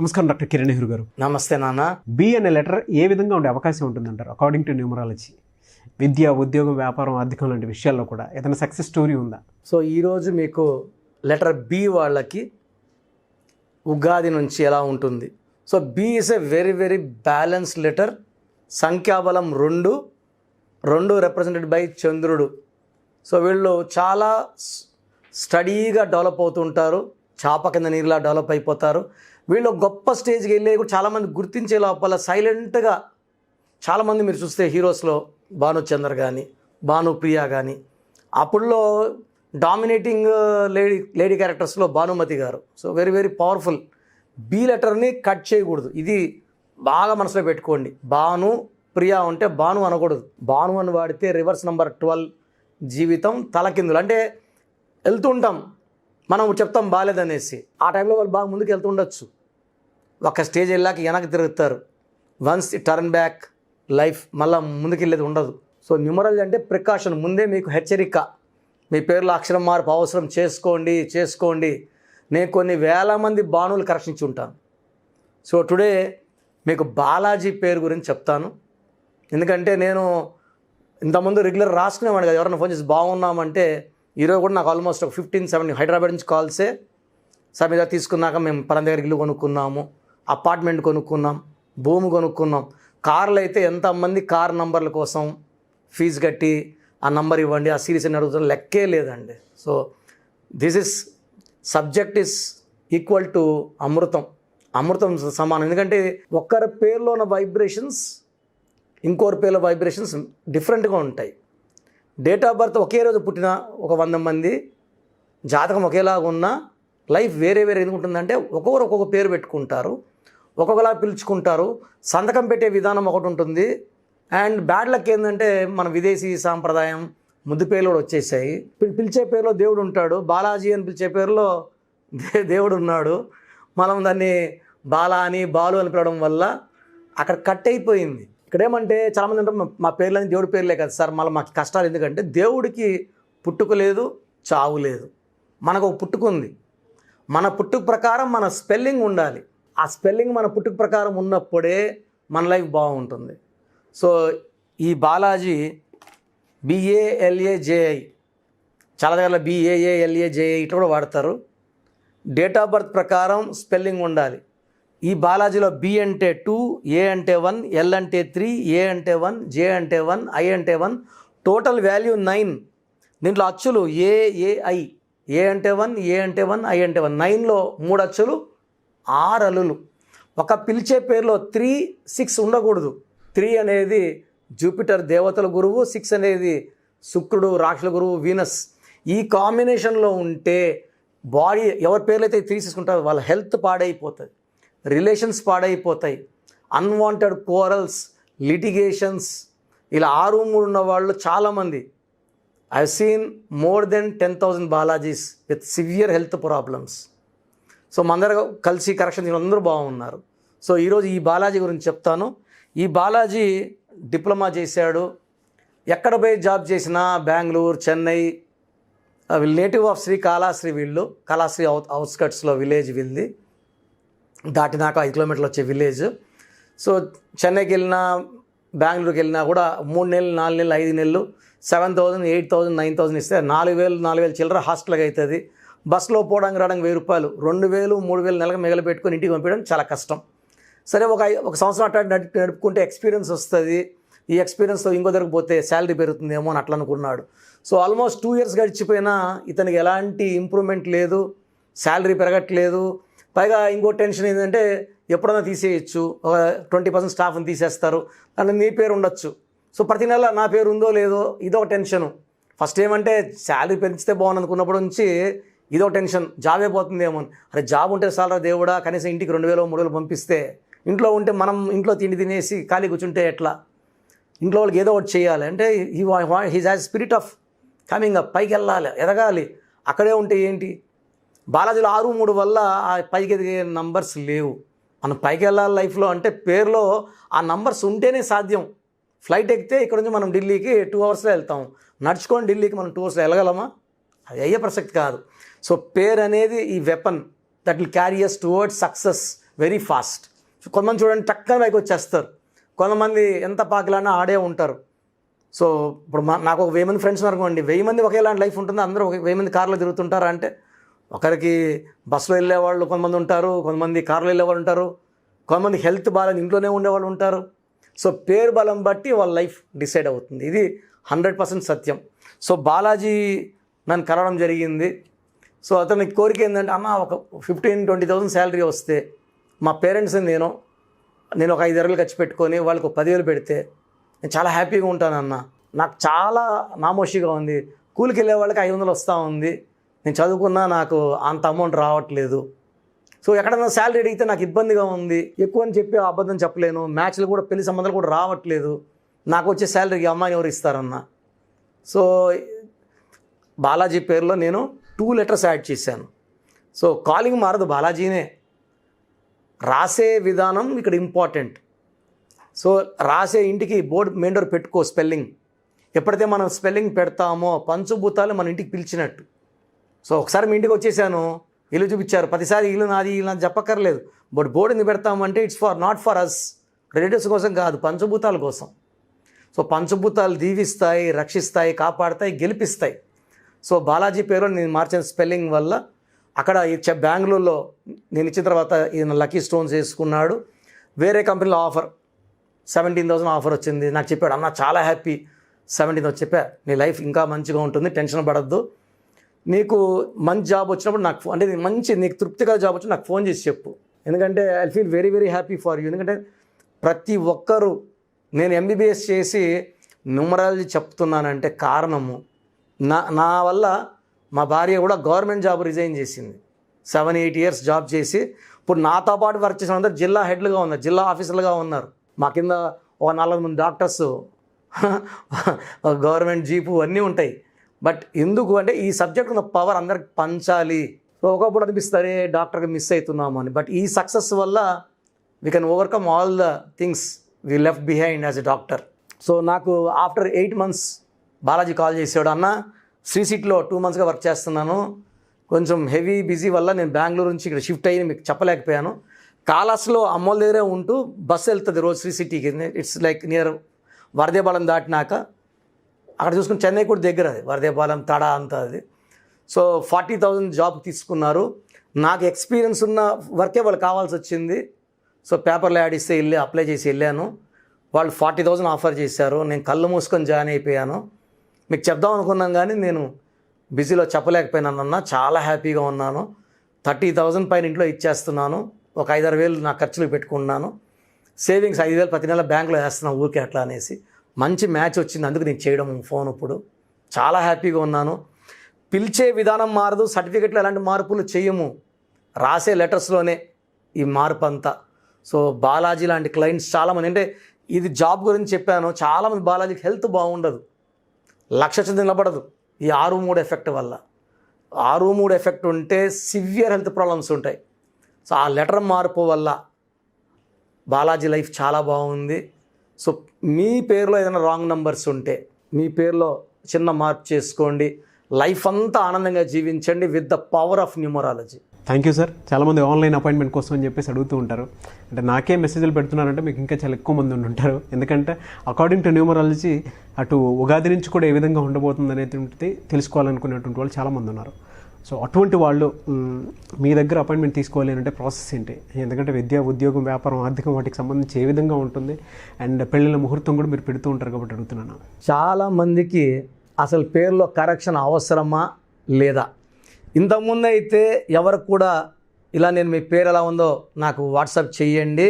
నమస్కారం డాక్టర్ కిరణ్ నెహ్రూ గారు. నమస్తే నాన్న. బి అనే లెటర్ ఏ విధంగా ఉండే అవకాశం ఉంటుందంటారు అకార్డింగ్ టు న్యూమరాలజీ? విద్య, ఉద్యోగం, వ్యాపారం, ఆర్థికం లాంటి విషయాల్లో కూడా ఏదైనా సక్సెస్ స్టోరీ ఉందా? సో ఈరోజు మీకు లెటర్ బి వాళ్ళకి ఉగాది నుంచి ఎలా ఉంటుంది. So B is a very very balanced letter. సంఖ్యాబలం 2 రిప్రజెంటెడ్ బై చంద్రుడు. సో వీళ్ళు చాలా స్టడీగా డెవలప్ అవుతుంటారు, చాప కింద నీరులా డెవలప్ అయిపోతారు. వీళ్ళు గొప్ప స్టేజ్కి వెళ్ళి కూడా చాలామంది గుర్తించే లోపల సైలెంట్గా చాలామంది మీరు చూస్తే హీరోస్లో భానుచందర్ కానీ భానుప్రియ కానీ, అప్పుడులో డామినేటింగ్ లేడీ క్యారెక్టర్స్లో Bhanumathi garu. So very very powerful. B లెటర్ని కట్ చేయకూడదు, ఇది బాగా మనసులో పెట్టుకోండి. భాను ప్రియా ఉంటే భాను అనకూడదు. భాను అని వాడితే రివర్స్ నెంబర్ 12, జీవితం తలకిందులు. అంటే వెళ్తుంటాం, మనం చెప్తాం బాలేదనేసి, ఆ టైంలో వాళ్ళు బాగా ముందుకు వెళ్తూ ఉండొచ్చు. ఒక స్టేజ్ వెళ్ళాక వెనక్కి తిరుగుతారు. వన్స్ టర్న్ బ్యాక్ లైఫ్ మళ్ళీ ముందుకు వెళ్ళేది ఉండదు. సో న్యూమరాలజీ అంటే ప్రికాషన్, ముందే మీకు హెచ్చరిక. మీ పేర్లో అక్షరం మార్పు అవసరం, చేసుకోండి. నేను కొన్ని వేల మంది బాణువులు కరెక్షించి ఉంటాను. సో టుడే మీకు బాలాజీ పేరు గురించి చెప్తాను. ఎందుకంటే నేను ఇంతకుముందు రెగ్యులర్ రాసుకునేవాడు కదా, ఎవరైనా ఫోన్ చేసి బాగున్నామంటే. ఈరోజు కూడా నాకు ఆల్మోస్ట్ ఒక 15-17 హైదరాబాద్ నుంచి కాల్సే. సార్ మీద తీసుకున్నాక మేము పరం దగ్గర ఇల్లు కొనుక్కున్నాము, అపార్ట్మెంట్ కొనుక్కున్నాం, భూమి కొనుక్కున్నాం. కార్లు అయితే ఎంతమంది కార్ నంబర్ల కోసం ఫీజు కట్టి ఆ నంబర్ ఇవ్వండి, ఆ సిరీస్ అని అడుగుతున్న లెక్కే లేదండి. So this is subject is equal to అమృతం సమానం. ఎందుకంటే ఒక్కరి పేరులో ఉన్న వైబ్రేషన్స్ ఇంకొకరి పేర్లో వైబ్రేషన్స్ డిఫరెంట్గా ఉంటాయి. డేట్ ఆఫ్ బర్త్ ఒకే రోజు పుట్టిన ఒక 100 మంది, జాతకం ఒకేలాగా ఉన్న లైఫ్ వేరే ఎందుకు ఉంటుందంటే ఒక్కొక్కరు ఒక్కొక్క పేరు పెట్టుకుంటారు, ఒక్కొక్కలా పిలుచుకుంటారు. సంతకం పెట్టే విధానం ఒకటి ఉంటుంది. అండ్ బ్యాడ్ లక్ ఏంటంటే మన విదేశీ సాంప్రదాయం ముద్దు పేర్లు కూడా వచ్చేసాయి. పిలిచే పేరులో దేవుడు ఉంటాడు. బాలాజీ అని పిలిచే పేరులో దేవుడు ఉన్నాడు. మనం దాన్ని బాలా అని బాలు అని పిలవడం వల్ల అక్కడ కట్ అయిపోయింది. ఇక్కడేమంటే చాలామంది అంటారు మా పేర్లని దేవుడి పేర్లే కదా సార్, మళ్ళీ మాకు కష్టాలు. ఎందుకంటే దేవుడికి పుట్టుక లేదు, చావు లేదు. మనకు ఒక పుట్టుక ఉంది. మన పుట్టుక ప్రకారం మన స్పెల్లింగ్ ఉండాలి. ఆ స్పెల్లింగ్ మన పుట్టుక ప్రకారం ఉన్నప్పుడే మన లైఫ్ బాగుంటుంది. సో ఈ బాలాజీ BALAJI, చాలా దగ్గర BAALAJI ఇట్లా కూడా వాడతారు. డేట్ ఆఫ్ బర్త్ ప్రకారం స్పెల్లింగ్ ఉండాలి. ఈ బాలాజీలో B అంటే 2, A అంటే 1, L అంటే 3, A అంటే 1, J అంటే 1, I అంటే 1, టోటల్ వాల్యూ 9. దీంట్లో అచ్చులు AAI, A అంటే 1, A అంటే 1, I అంటే 1. 9లో 3 అచ్చులు, 6 అలులు. ఒక పిలిచే పేరులో 3, 6 ఉండకూడదు. 3 అనేది జూపిటర్ దేవతల గురువు, 6 అనేది శుక్రుడు రాక్షసుల గురువు వీనస్. ఈ కాంబినేషన్లో ఉంటే బాడీ ఎవరి పేర్లు అయితే 3 తీసుకుంటారో వాళ్ళ హెల్త్ పాడైపోతుంది, రిలేషన్స్ పాడైపోతాయి, అన్వాంటెడ్ కోరల్స్, లిటిగేషన్స్. ఇలా 6, 3 ఉన్న వాళ్ళు చాలామంది. I have seen more than 10,000 బాలాజీస్ with severe health problems. So మందరూ కలిసి కరెక్షన్ అందరూ బాగున్నారు. సో ఈరోజు ఈ బాలాజీ గురించి చెప్తాను. ఈ బాలాజీ డిప్లొమా చేశాడు. ఎక్కడ పోయి జాబ్ చేసినా బెంగళూరు, చెన్నై. వీళ్ళు నేటివ్ ఆఫ్ కాళాశ్రీ. వీళ్ళు కాళాశ్రీ అవుట్స్కట్స్లో విలేజ్ వీళ్ళది. దాటినాక 5 కిలోమీటర్లు వచ్చే విలేజ్. సో చెన్నైకి వెళ్ళినా బెంగళూరుకి వెళ్ళినా కూడా 3 నెలలు, 4 నెలలు, 5 నెలలు 7,000, 8,000, 9,000 ఇస్తే 4,000 చిల్లర హాస్టల్కి అవుతుంది. బస్సులో పోవడానికి రావడానికి 1,000 రూపాయలు, 2,000, 3,000 నెలకు మిగల పెట్టుకొని ఇంటికి పంపించడం చాలా కష్టం. సరే ఒక సంవత్సరం అట్లా నడుపుకుంటే ఎక్స్పీరియన్స్ వస్తుంది. ఈ ఎక్స్పీరియన్స్తో ఇంకో దగ్గరకు పోతే శాలరీ పెరుగుతుందేమో అని అట్లా అనుకున్నాడు. సో ఆల్మోస్ట్ 2 years గడిచిపోయినా ఇతనికి ఎలాంటి ఇంప్రూవ్మెంట్ లేదు, శాలరీ పెరగట్లేదు. పైగా ఇంకో టెన్షన్ ఏంటంటే ఎప్పుడైనా తీసేయచ్చు, ఒక 20% స్టాఫ్ని తీసేస్తారు, అని నీ పేరు ఉండొచ్చు. సో ప్రతి నెల నా పేరు ఉందో లేదో ఇదొక టెన్షను. ఫస్ట్ ఏమంటే శాలరీ పెంచితే బాగుంది అనుకున్నప్పటి నుంచి ఇదొక టెన్షన్, జాబ్ అయిపోతుందేమో అని. అరే జాబ్ ఉంటే సాలరా దేవుడా, కనీసం ఇంటికి 2,000, 3,000 పంపిస్తే. ఇంట్లో ఉంటే మనం ఇంట్లో తిండి తినేసి ఖాళీ కూర్చుంటే ఎట్లా? ఇంట్లో వాళ్ళకి ఏదో ఒకటి చేయాలి. అంటే he's has spirit of coming up, పైకి వెళ్ళాలి, ఎదగాలి. అక్కడే ఉంటే ఏంటి? బాలాజీలో 6, 3 వల్ల ఆ పైకి ఎదిగే నంబర్స్ లేవు. మనం పైకి వెళ్ళాలి లైఫ్లో అంటే పేరులో ఆ నంబర్స్ ఉంటేనే సాధ్యం. ఫ్లైట్ ఎక్కితే ఇక్కడ నుంచి మనం ఢిల్లీకి 2 అవర్స్లో వెళ్తాం. నడుచుకొని ఢిల్లీకి మనం 2 అవర్స్లో వెళ్ళగలమా? అయ్యే ప్రసక్తి కాదు. సో పేరు అనేది ఈ weapon that will carry us towards success, very fast. కొంతమంది చూడండి టక్కన పైకి వచ్చేస్తారు, కొంతమంది ఎంత పాకిలానా ఆడే ఉంటారు. సో ఇప్పుడు నాకు ఒక 1000 మంది ఫ్రెండ్స్ అనుకోండి, 1000 మంది ఒకేలాంటి లైఫ్ ఉంటుంది, అందరూ 1000 మంది కార్లో తిరుగుతుంటారా అంటే ఒకరికి బస్సులో వెళ్ళేవాళ్ళు కొంతమంది ఉంటారు, కొంతమంది కార్లో వెళ్ళేవాళ్ళు ఉంటారు, కొంతమంది హెల్త్ బాగాలేదు ఇంట్లోనే ఉండేవాళ్ళు ఉంటారు. సో పేరు బలం బట్టి వాళ్ళ లైఫ్ డిసైడ్ అవుతుంది. ఇది 100% సత్యం. సో బాలాజీ నన్ను కలవడం జరిగింది. సో అతని కోరిక ఏంటంటే, అన్న ఒక 15,000-20,000 శాలరీ వస్తే మా పేరెంట్స్ని నేను ఒక 5 అరలు ఖర్చు పెట్టుకొని వాళ్ళకి 10,000 పెడితే నేను చాలా హ్యాపీగా ఉంటానన్న. నాకు చాలా నామోషిగా ఉంది, కూలికి వెళ్ళే వాళ్ళకి 500 వస్తూ ఉంది, నేను చదువుకున్నా నాకు అంత అమౌంట్ రావట్లేదు. సో ఎక్కడన్నా శాలరీ అడిగితే నాకు ఇబ్బందిగా ఉంది, ఎక్కువ అని చెప్పి అబద్ధం చెప్పలేను, మ్యాచ్లు కూడా పెళ్లి సంబంధాలు కూడా రావట్లేదు, నాకు వచ్చే శాలరీకి అమ్మాయిని ఎవరు ఇస్తారన్న. సో బాలాజీ పేరులో నేను 2 లెటర్స్ యాడ్ చేశాను. సో కాలింగ్ మారదు, బాలాజీనే. రాసే విధానం ఇక్కడ ఇంపార్టెంట్. సో రాసే ఇంటికి బోర్డు మెయిన్ డోర్ పెట్టుకో స్పెల్లింగ్. ఎప్పుడైతే మనం స్పెల్లింగ్ పెడతామో పంచభూతాలు మన ఇంటికి పిలిచినట్టు. సో ఒకసారి మీ ఇంటికి వచ్చేసాను, ఇల్లు చూపించారు, 10సారి ఇల్లు నాది చెప్పక్కర్లేదు. బట్ బోర్డు ఎందుకు పెడతామంటే it's not for us, relatives కోసం కాదు, పంచభూతాల కోసం. సో పంచభూతాలు దీవిస్తాయి, రక్షిస్తాయి, కాపాడతాయి, గెలిపిస్తాయి. సో బాలాజీ పేరు నేను మార్చిన స్పెల్లింగ్ వల్ల అక్కడ బెంగళూరులో నేను ఇచ్చిన తర్వాత ఈయన లక్కీ స్టోన్స్ వేసుకున్నాడు. వేరే కంపెనీలో ఆఫర్ 17,000 ఆఫర్ వచ్చింది. నాకు చెప్పాడు, అన్న చాలా హ్యాపీ, 17,000 చెప్పా, నీ లైఫ్ ఇంకా మంచిగా ఉంటుంది, టెన్షన్ పడద్దు, నీకు మంచి జాబ్ వచ్చినప్పుడు నాకు అంటే నీకు తృప్తికర జాబ్ వచ్చి నాకు ఫోన్ చేసి చెప్పు, ఎందుకంటే I feel very very happy for you. ఎందుకంటే ప్రతి ఒక్కరూ నేను MBBS చేసి న్యూమరాలజీ చెప్తున్నానంటే కారణము నా వల్ల మా భార్య కూడా గవర్నమెంట్ జాబ్ రిజైన్ చేసింది. 7-8 ఇయర్స్ జాబ్ చేసి ఇప్పుడు నాతో పాటు వర్క్ చేసిన అందరూ జిల్లా హెడ్లుగా ఉన్నారు, జిల్లా ఆఫీసర్లుగా ఉన్నారు. మా కింద ఒక 4 మంది డాక్టర్స్, గవర్నమెంట్ జీపు అన్నీ ఉంటాయి. బట్ ఎందుకు అంటే ఈ సబ్జెక్ట్ ఉన్న పవర్ అందరికి పంచాలి. సో ఒకప్పుడు అనిపిస్తుంది డాక్టర్కి మిస్ అవుతున్నాము అని. బట్ ఈ సక్సెస్ వల్ల we can overcome all the things we left behind as a doctor. So నాకు ఆఫ్టర్ 8 months బాలాజీ కాల్ చేసాడు, అన్న శ్రీ సిటీలో 2 monthsగా వర్క్ చేస్తున్నాను, కొంచెం హెవీ బిజీ వల్ల నేను బెంగళూరు నుంచి ఇక్కడ షిఫ్ట్ అయ్యి మీకు చెప్పలేకపోయాను. కాలాస్లో అమ్మోళ్ళ దగ్గరే ఉంటూ బస్సు వెళ్తుంది రోజు శ్రీ సిటీకి. ఇట్స్ లైక్ నియర్ వరదేపాలెం దాటినాక అక్కడ చూసుకుని చెన్నై కూడా దగ్గర, అది వరదేపాలెం తడా అంతా అది. సో 40,000 జాబ్ తీసుకున్నారు. నాకు ఎక్స్పీరియన్స్ ఉన్న వర్కే వాళ్ళు కావాల్సి వచ్చింది. సో పేపర్లో యాడ్ ఇస్తే అప్లై చేసి వెళ్ళాను. వాళ్ళు 40,000 ఆఫర్ చేశారు. నేను కళ్ళు మూసుకొని జాయిన్ అయిపోయాను. మీకు చెప్దాం అనుకున్నాం కానీ నేను బిజీలో చెప్పలేకపోయినానన్నా. చాలా హ్యాపీగా ఉన్నాను. 30,000 పైన ఇంట్లో ఇచ్చేస్తున్నాను. ఒక 5-6 వేలు నా ఖర్చులు పెట్టుకున్నాను. సేవింగ్స్ 5,000 ప్రతి నెల బ్యాంకులో వేస్తున్నాను ఊరికే అట్లా అనేసి. మంచి మ్యాచ్ వచ్చింది, అందుకు నేను చేయడం ఫోన్. ఇప్పుడు చాలా హ్యాపీగా ఉన్నాను. పిలిచే విధానం మారదు, సర్టిఫికెట్లో ఎలాంటి మార్పులు చేయము, రాసే లెటర్స్లోనే ఈ మార్పు అంతా. సో బాలాజీ లాంటి క్లయింట్స్ చాలామంది, అంటే ఇది జాబ్ గురించి చెప్పాను, చాలామంది బాలాజీకి హెల్త్ బాగుండదు, లక్ష నిలబడదు ఈ 6-3 ఎఫెక్ట్ వల్ల. 6-3 ఎఫెక్ట్ ఉంటే సివియర్ హెల్త్ ప్రాబ్లమ్స్ ఉంటాయి. సో ఆ లెటర్ మార్పు వల్ల బాలాజీ లైఫ్ చాలా బాగుంది. సో మీ పేరులో ఏదైనా రాంగ్ నెంబర్స్ ఉంటే మీ పేరులో చిన్న మార్పు చేసుకోండి, లైఫ్ అంతా ఆనందంగా జీవించండి with the power of numerology. Thank you sir. చాలామంది ఆన్లైన్ అపాయింట్మెంట్ కోసం అని చెప్పేసి అడుగుతూ ఉంటారు. అంటే నాకే మెసేజ్లు పెడుతున్నారంటే మీకు ఇంకా చాలా ఎక్కువ మంది ఉంటారు. ఎందుకంటే అకార్డింగ్ టు న్యూమరాలజీ అటు ఉగాది నుంచి కూడా ఏ విధంగా ఉండబోతుంది అనేది తెలుసుకోవాలనుకునేటువంటి వాళ్ళు చాలామంది ఉన్నారు. సో అటువంటి వాళ్ళు మీ దగ్గర అపాయింట్మెంట్ తీసుకోవాలి అంటే ప్రాసెస్ ఏంటి? ఎందుకంటే విద్య, ఉద్యోగం, వ్యాపారం, ఆర్థికం వాటికి సంబంధించి ఏ విధంగా ఉంటుంది, అండ్ పెళ్ళిళ్ళ ముహూర్తం కూడా మీరు పెడుతూ ఉంటారు కాబట్టి అడుగుతున్నాను. చాలామందికి అసలు పేరులో కరెక్షన్ అవసరమా లేదా? ఇంతకుముందు అయితే ఎవరికి కూడా ఇలా నేను మీ పేరు ఎలా ఉందో నాకు వాట్సాప్ చేయండి,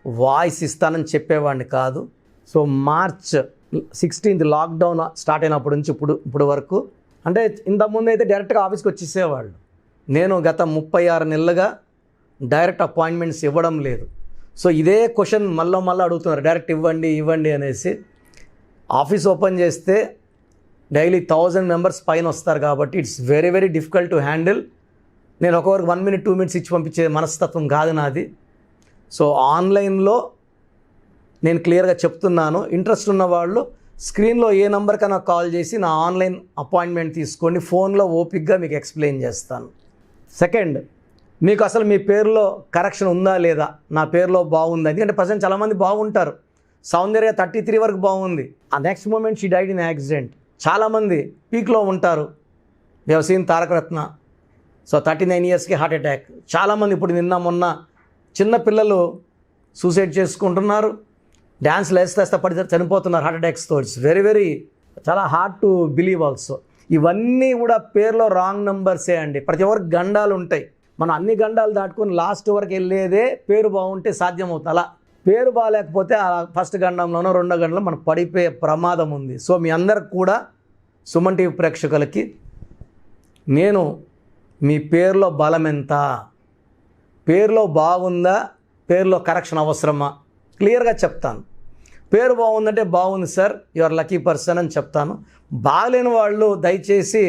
వాయిస్ ఇస్తానని చెప్పేవాడిని కాదు. So March 16th lockdown start అయినప్పటి నుంచి ఇప్పుడు వరకు, అంటే ఇంతకుముందు అయితే డైరెక్ట్గా ఆఫీస్కి వచ్చేసేవాళ్ళు. నేను గత 36 నెలలుగా డైరెక్ట్ అపాయింట్మెంట్స్ ఇవ్వడం లేదు. సో ఇదే క్వశ్చన్ మళ్ళీ అడుగుతున్నారు, డైరెక్ట్ ఇవ్వండి అనేసి. ఆఫీస్ ఓపెన్ చేస్తే డైలీ 1000 members పైన వస్తారు కాబట్టి it's very very difficult to handle. నేను ఒకరికి 1 minute 2 minutes ఇచ్చి పంపించే మనస్తత్వం కాదు నాది. సో ఆన్లైన్లో నేను క్లియర్గా చెప్తున్నాను, ఇంట్రెస్ట్ ఉన్న వాళ్ళు స్క్రీన్లో ఏ నెంబర్కైనా కాల్ చేసి నా ఆన్లైన్ అపాయింట్మెంట్ తీసుకోండి, ఫోన్లో ఓపిక్గా మీకు ఎక్స్ప్లెయిన్ చేస్తాను. సెకండ్, మీకు అసలు మీ పేరులో కరెక్షన్ ఉందా లేదా, నా పేరులో బాగుంది. ఎందుకంటే ప్రజెంట్ చాలామంది బాగుంటారు, సౌందర్య 33 వరకు బాగుంది, ఆ next moment she died in accident. చాలామంది పీక్లో ఉంటారు, వ్యవసాయం తారకరత్న. సో 39 ఇయర్స్కి హార్ట్ అటాక్. చాలామంది ఇప్పుడు నిన్న మొన్న చిన్న పిల్లలు సూసైడ్ చేసుకుంటున్నారు, డ్యాన్స్లు వేస్తే పడి చనిపోతున్నారు హార్ట్ అటాక్స్తో. ఇట్స్ వెరీ వెరీ చాలా హార్డ్ టు బిలీవ్ ఆల్సో. ఇవన్నీ కూడా పేరులో రాంగ్ నెంబర్సే అండి. ప్రతి ఒక్కరికి గండాలు ఉంటాయి, మనం అన్ని గండాలు దాటుకొని లాస్ట్ వరకు వెళ్ళేదే పేరు బాగుంటే సాధ్యమవుతుంది. అలా పేరు బాగాలేకపోతే ఆ ఫస్ట్ గండంలోనో రెండో గండంలో మనం పడిపోయే ప్రమాదం ఉంది. సో మీ అందరికి కూడా సుమన్ టీవీ ప్రేక్షకులకి నేను మీ పేరులో బలం ఎంత, పేరులో బాగుందా, పేరులో కరెక్షన్ అవసరమా క్లియర్గా చెప్తాను. పేరు బాగుందంటే బాగుంది సార్, యువర్ లక్కీ పర్సన్ అని చెప్తాను. బాగలేని వాళ్ళు దయచేసి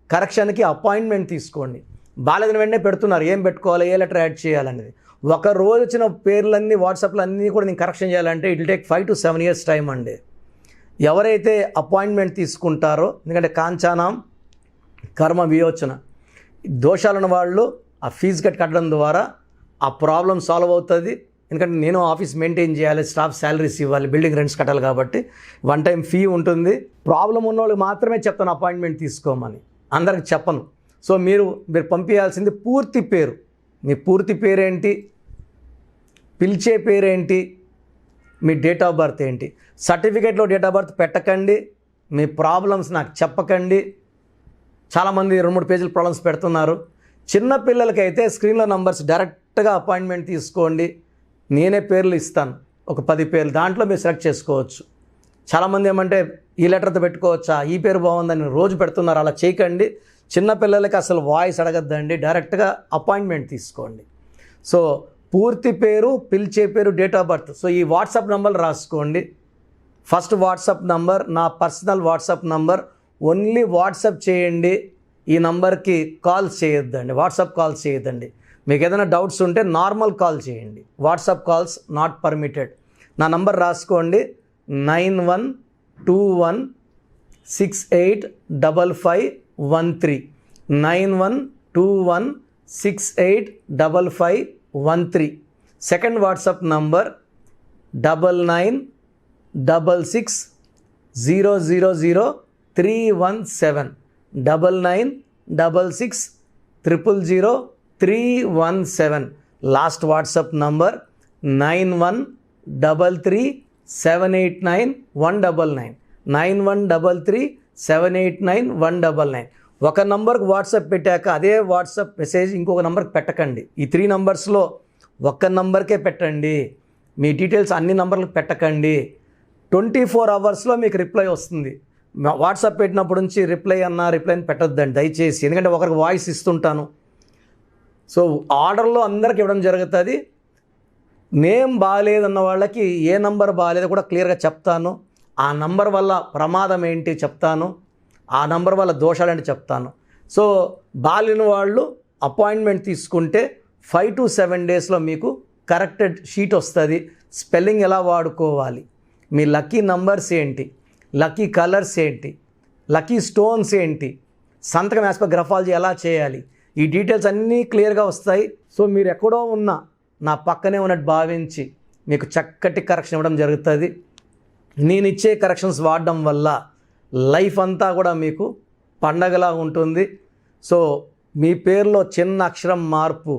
కరెక్షన్కి అపాయింట్మెంట్ తీసుకోండి. బాగాలేదని వెంటనే పెడుతున్నారు, ఏం పెట్టుకోవాలి, ఏ లెటర్ యాడ్ చేయాలనేది. ఒక రోజు వచ్చిన పేర్లన్నీ వాట్సాప్లో అన్నీ కూడా నేను కరెక్షన్ చేయాలంటే it will take 5 to 7 years time అండి. ఎవరైతే అపాయింట్మెంట్ తీసుకుంటారో, ఎందుకంటే కాంచానం కర్మ వియోచన, దోషాలను వాళ్ళు ఆ ఫీజు కట్టడం ద్వారా ఆ ప్రాబ్లం సాల్వ్ అవుతుంది. ఎందుకంటే నేను ఆఫీస్ మెయింటైన్ చేయాలి, స్టాఫ్ శాలరీస్ ఇవ్వాలి, బిల్డింగ్ రెంట్స్ కట్టాలి కాబట్టి 1 time ఫీ ఉంటుంది. ప్రాబ్లం ఉన్నవాళ్ళు మాత్రమే చెప్తాను అపాయింట్మెంట్ తీసుకోమని, అందరికి చెప్పను. సో మీరు పంపించాల్సింది పూర్తి పేరు, మీ పూర్తి పేరేంటి, పిలిచే పేరేంటి, మీ డేట్ ఆఫ్ బర్త్ ఏంటి. సర్టిఫికేట్లో డేట్ ఆఫ్ బర్త్ పెట్టకండి, మీ ప్రాబ్లమ్స్ నాకు చెప్పకండి. చాలామంది 2-3 పేజీల ప్రాబ్లమ్స్ పెడుతున్నారు. చిన్న పిల్లలకైతే స్క్రీన్లో నంబర్స్ డైరెక్ట్గా అపాయింట్మెంట్ తీసుకోండి, నేనే పేర్లు ఇస్తాను, ఒక 10 పేర్లు, దాంట్లో మీరు సెలెక్ట్ చేసుకోవచ్చు. చాలామంది ఏమంటే ఈ లెటర్తో పెట్టుకోవచ్చా, ఈ పేరు బాగుందని రోజు పెడుతున్నారు, అలా చేయకండి. చిన్నపిల్లలకి అసలు వాయిస్ అడగద్దండి, డైరెక్ట్గా అపాయింట్మెంట్ తీసుకోండి. సో పూర్తి పేరు, పిలిచే పేరు, డేట్ ఆఫ్ బర్త్. సో ఈ వాట్సాప్ నంబర్ రాసుకోండి. ఫస్ట్ వాట్సాప్ నంబర్ నా personal WhatsApp number, only WhatsApp చేయండి. ఈ నంబర్కి కాల్స్ చేయొద్దండి, వాట్సాప్ కాల్స్ చేయొద్దండి. మీకు ఏదైనా డౌట్స్ ఉంటే నార్మల్ కాల్ చేయండి, వాట్సాప్ కాల్స్ నాట్ పర్మిటెడ్. నా నంబర్ రాసుకోండి, 9121685513, 9121685513. Second WhatsApp number 9966000317, 9966000317. Last WhatsApp number 9133789199, 9133789199. ఒక నంబర్కి వాట్సాప్ పెట్టాక అదే వాట్సాప్ మెసేజ్ ఇంకొక నంబర్కి పెట్టకండి. ఈ 3 నంబర్స్లో ఒక్క నంబర్కే పెట్టండి, మీ డీటెయిల్స్ అన్ని నంబర్లకు పెట్టకండి. 24 hours మీకు రిప్లై వస్తుంది. వాట్సాప్ పెట్టినప్పటి నుంచి రిప్లై అని పెట్టొద్దండి దయచేసి, ఎందుకంటే ఒకరికి వాయిస్ ఇస్తుంటాను. సో ఆర్డర్లో అందరికి ఇవ్వడం జరుగుతుంది. నేమ్ బాగాలేదన్న వాళ్ళకి ఏ నంబర్ బాగాలేదో కూడా క్లియర్గా చెప్తాను. ఆ నంబర్ వల్ల ప్రమాదం ఏంటి చెప్తాను, ఆ నంబర్ వల్ల దోషాలేంటి చెప్తాను. సో బాగాలేని వాళ్ళు అపాయింట్మెంట్ తీసుకుంటే 5 to 7 days మీకు కరెక్టెడ్ షీట్ వస్తుంది. స్పెల్లింగ్ ఎలా వాడుకోవాలి, మీ లక్కీ నంబర్స్ ఏంటి, లక్కీ కలర్స్ ఏంటి, లక్కీ స్టోన్స్ ఏంటి, సంతకం యాస్పర్ గ్రఫాలజీ ఎలా చేయాలి, ఈ డీటెయిల్స్ అన్నీ క్లియర్గా వస్తాయి. సో మీరు ఎక్కడో ఉన్నా నా పక్కనే ఉన్నట్టు భావించి మీకు చక్కటి కరెక్షన్ ఇవ్వడం జరుగుతుంది. నేను ఇచ్చే కరెక్షన్స్ వాడడం వల్ల లైఫ్ అంతా కూడా మీకు పండగలా ఉంటుంది. సో మీ పేరులో చిన్న అక్షరం మార్పు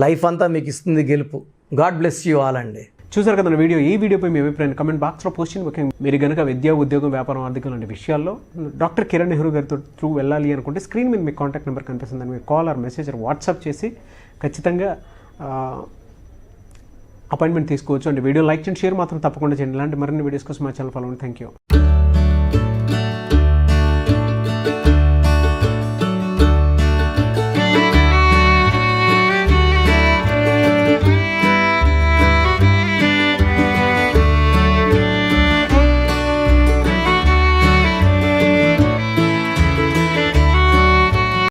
లైఫ్ అంతా మీకు ఇస్తుంది గెలుపు. గాడ్ బ్లెస్ యూ ఆల్ అండి. చూసారు కదా వీడియో. ఈ వీడియోపై మీ అభిప్రాయాన్ని కమెంట్ బాక్స్లో పోస్ట్ చేయండి. ముఖ్యంగా మీరు కనుక విద్య, ఉద్యోగం, వ్యాపారం, ఆర్థికం లాంటి విషయాల్లో డాక్టర్ కిరణ్ నెహ్రూ గారితో త్రూ వెళ్ళాలి అనుకుంటే స్క్రీన్ మీద మీ కాంటాక్ట్ నెంబర్ కనిపిస్తుందని మీరు call or message or WhatsApp చేసి ఖచ్చితంగా అపాయింట్మెంట్ తీసుకోవచ్చు. అంటే వీడియో లైక్ చేయండి, షేర్ మాత్రం తప్పకుండా చేయండి. ఇలాంటి మరిన్ని వీడియోస్ కోసం మా ఛానల్ ఫాలో అవ్వండి. Thank you.